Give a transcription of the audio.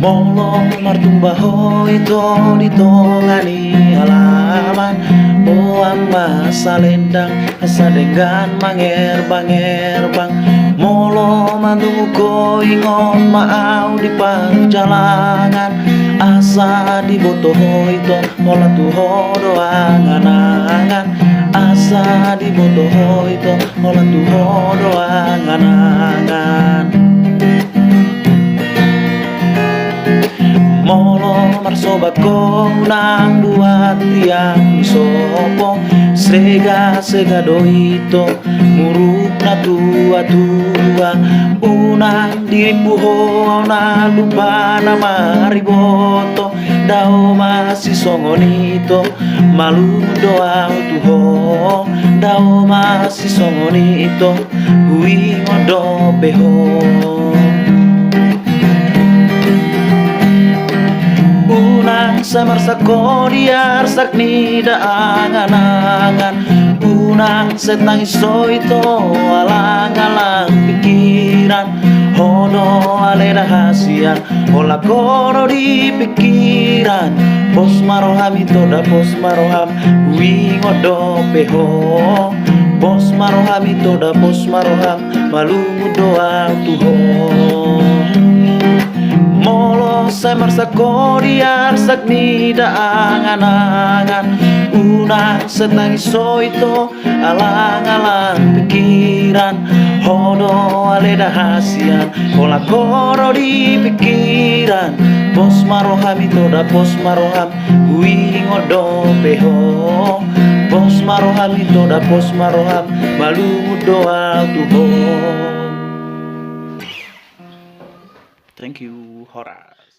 Molong martumbaho ito dito ngani halaman Boang masa lendang kasadenggan manger-banger-bang Molo manduko ingon maau di perjalanan Asa dibotoho ito mola tuho doangan-angan Asa dibotoho ito mola tuho doangan-angan Molo marsobat ko nang buat tiang disopo Sega do ito muruk na tua-tua Unang dipuho na lupa na mariboto Dao masih songonito malu doa tuho Dao masih songonito hui ngodo beho Samarsa kodiar saknida angan-angan Unang setang iso itu alang-alang pikiran Hono ale rahasian Ola kono di pikiran Pos maroham itu da pos maroham Wi ngodo peho Pos maroham itu da pos maroham Malu doa tuho Molo semarsa kodiar saknida angan-angan Unang setang iso itu alang-alang pikiran Hono ale dahasian Ola koro di pikiran Pos maroham itu da pos maroham Hui ngodo peho Pos maroham itu da pos maroham Malu doa tuho. Thank you, Horas.